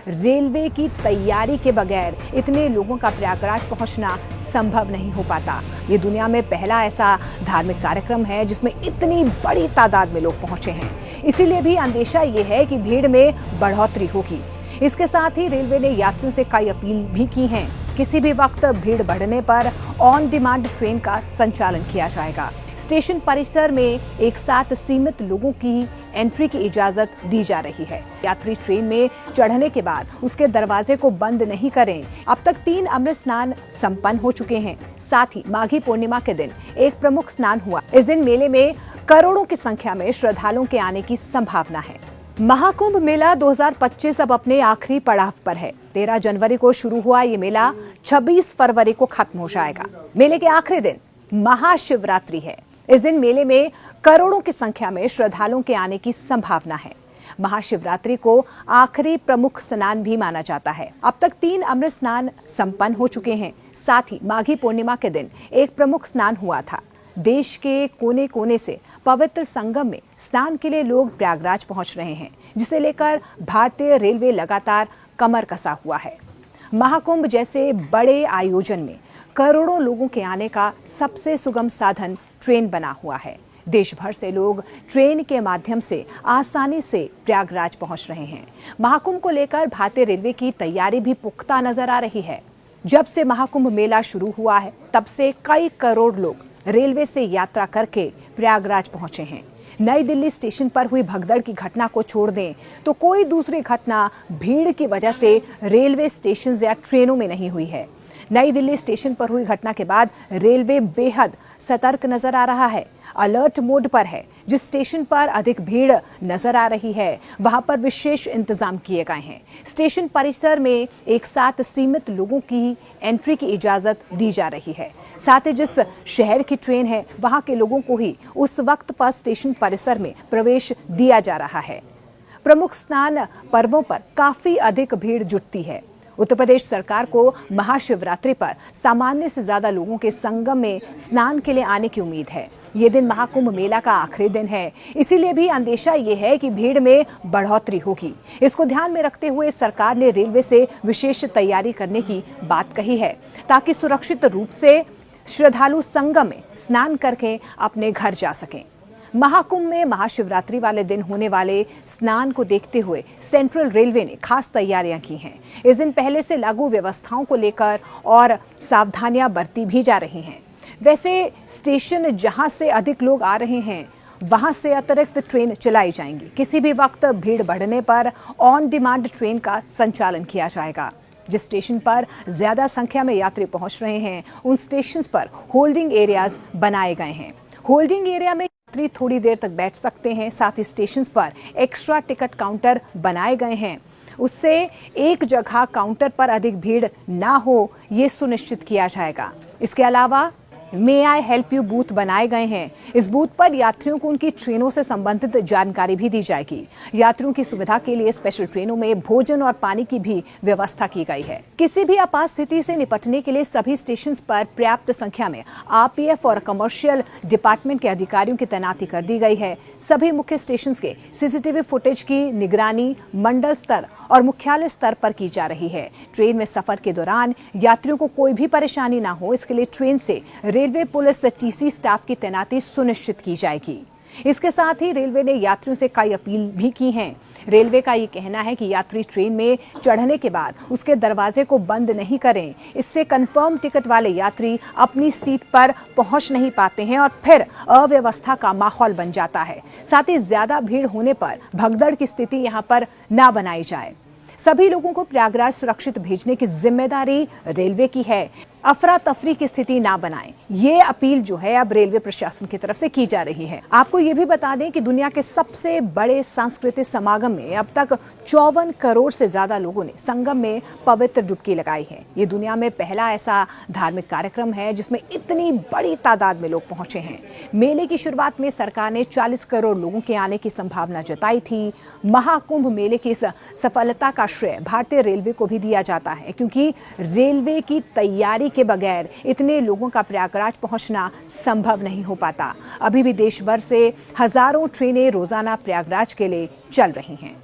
Railway की तैयारी के बगैर इतने लोगों का प्रयागराज पहुंचना संभव नहीं हो पाता। ये दुनिया में पहला ऐसा धार्मिक कार्यक्रम है जिसमें इतनी बड़ी तादाद में लोग पहुंचे हैं। इसीलिए भी अंदेशा ये है कि भीड़ में बढ़ोतरी होगी। इसके साथ ही रेलवे ने यात्रियों से कई अपील भी की हैं। किसी भी वक्त भीड़ बढ़ने पर ऑन डिमांड ट्रेन का संचालन किया जाएगा। स्टेशन परिसर में एक साथ सीमित लोगों की एंट्री की इजाजत दी जा रही है। यात्री ट्रेन में चढ़ने के बाद उसके दरवाजे को बंद नहीं करें। अब तक 3 अमृत स्नान संपन्न हो चुके हैं। साथ ही माघी पूर्णिमा के दिन एक प्रमुख स्नान हुआ। इस दिन मेले में करोड़ों की संख्या में श्रद्धालुओं के आने की संभावना है। महाकुंभ मेला 2025 अब अपने आखिरी पड़ाव पर है। 13 जनवरी को शुरू हुआ ये मेला 26 फरवरी को खत्म हो जाएगा। मेले के आखिरी दिन महाशिवरात्रि है। इस दिन मेले में करोड़ों की संख्या में श्रद्धालुओं के आने की संभावना है। महाशिवरात्रि को आखिरी प्रमुख स्नान भी माना जाता है। अब तक 3 अमृत स्नान संपन्न हो चुके हैं। साथ ही माघी पूर्णिमा के दिन एक प्रमुख स्नान हुआ था। देश के कोने कोने से पवित्र संगम में स्नान के लिए लोग प्रयागराज पहुंच रहे हैं, जिसे लेकर भारतीय रेलवे लगातार कमर कसा हुआ है। महाकुंभ जैसे बड़े आयोजन में करोड़ों लोगों के आने का सबसे सुगम साधन ट्रेन बना हुआ है। देश भर से लोग ट्रेन के माध्यम से आसानी से प्रयागराज पहुंच रहे हैं। महाकुंभ को लेकर भारतीय रेलवे की तैयारी भी पुख्ता नजर आ रही है। जब से महाकुंभ मेला शुरू हुआ है, तब से कई करोड़ लोग रेलवे से यात्रा करके प्रयागराज पहुंचे हैं। नई दिल्ली स्टेशन पर हुई भगदड़ की घटना को छोड़ दें तो कोई दूसरी घटना भीड़ की वजह से रेलवे स्टेशन या ट्रेनों में नहीं हुई है। नई दिल्ली स्टेशन पर हुई घटना के बाद रेलवे बेहद सतर्क नजर आ रहा है, अलर्ट मोड पर है। जिस स्टेशन पर अधिक भीड़ नजर आ रही है, वहां पर विशेष इंतजाम किए गए हैं। स्टेशन परिसर में एक साथ सीमित लोगों की एंट्री की इजाजत दी जा रही है। साथ ही जिस शहर की ट्रेन है, वहां के लोगों को ही उस वक्त पर स्टेशन परिसर में प्रवेश दिया जा रहा है। प्रमुख स्नान पर्वों पर काफी अधिक भीड़ जुटती है। उत्तर प्रदेश सरकार को महाशिवरात्रि पर सामान्य से ज्यादा लोगों के संगम में स्नान के लिए आने की उम्मीद है। ये दिन महाकुंभ मेला का आखिरी दिन है। इसीलिए भी अंदेशा ये है कि भीड़ में बढ़ोतरी होगी। इसको ध्यान में रखते हुए सरकार ने रेलवे से विशेष तैयारी करने की बात कही है, ताकि सुरक्षित रूप से श्रद्धालु संगम में स्नान करके अपने घर जा सकें। महाकुंभ में महाशिवरात्रि वाले दिन होने वाले स्नान को देखते हुए सेंट्रल रेलवे ने खास तैयारियां की हैं। इस दिन पहले से लागू व्यवस्थाओं को लेकर और सावधानियां बरती भी जा रही हैं। वैसे स्टेशन जहां से अधिक लोग आ रहे हैं, वहां से अतिरिक्त ट्रेन चलाई जाएंगी। किसी भी वक्त भीड़ बढ़ने पर ऑन डिमांड ट्रेन का संचालन किया जाएगा। जिस स्टेशन पर ज्यादा संख्या में यात्री पहुंच रहे हैं, उन स्टेशन पर होल्डिंग एरियाज बनाए गए हैं। होल्डिंग एरिया में यात्री थोड़ी देर तक बैठ सकते हैं। साथ ही स्टेशन पर एक्स्ट्रा टिकट काउंटर बनाए गए हैं। उससे एक जगह काउंटर पर अधिक भीड़ ना हो, ये सुनिश्चित किया जाएगा। इसके अलावा मे आई हेल्प यू बूथ बनाए गए हैं। इस बूथ पर यात्रियों को उनकी ट्रेनों से संबंधित जानकारी भी दी जाएगी। यात्रियों की सुविधा के लिए स्पेशल ट्रेनों में भोजन और पानी की भी व्यवस्था की गई है। किसी भी आपात स्थिति से निपटने के लिए सभी स्टेशन पर पर्याप्त संख्या में आरपीएफ और कमर्शियल डिपार्टमेंट के अधिकारियों की तैनाती कर दी गई है। सभी मुख्य स्टेशन के सीसीटीवी फुटेज की निगरानी मंडल स्तर और मुख्यालय स्तर पर की जा रही है। ट्रेन में सफर के दौरान यात्रियों को कोई भी परेशानी ना हो, इसके लिए ट्रेन से रेलवे पुलिस टीसी स्टाफ की तैनाती सुनिश्चित की जाएगी। इसके साथ ही रेलवे ने यात्रियों से कई अपील भी की हैं। रेलवे का ये कहना है कि यात्री ट्रेन में चढ़ने के बाद उसके दरवाजे को बंद नहीं करें। इससे कंफर्म टिकट वाले यात्री अपनी सीट पर पहुंच नहीं पाते हैं और फिर अव्यवस्था का माहौल बन जाता है। साथ ही ज्यादा भीड़ होने पर भगदड़ की स्थिति यहां पर ना बनाई जाए। सभी लोगों को प्रयागराज सुरक्षित भेजने की जिम्मेदारी रेलवे की है। अफरा तफरी की स्थिति ना बनाएं, ये अपील जो है अब रेलवे प्रशासन की तरफ से की जा रही है। आपको ये भी बता दें कि दुनिया के सबसे बड़े सांस्कृतिक समागम में अब तक 54 करोड़ से ज्यादा लोगों ने संगम में पवित्र डुबकी लगाई है। ये दुनिया में पहला ऐसा धार्मिक कार्यक्रम है जिसमें इतनी बड़ी तादाद में लोग पहुंचे हैं। मेले की शुरुआत में सरकार ने 40 करोड़ लोगों के आने की संभावना जताई थी। महाकुंभ मेले की इस सफलता का श्रेय भारतीय रेलवे को भी दिया जाता है, क्योंकि रेलवे की तैयारी के बगैर इतने लोगों का प्रयागराज पहुंचना संभव नहीं हो पाता। अभी भी देश भर से हजारों ट्रेनें रोजाना प्रयागराज के लिए चल रही हैं।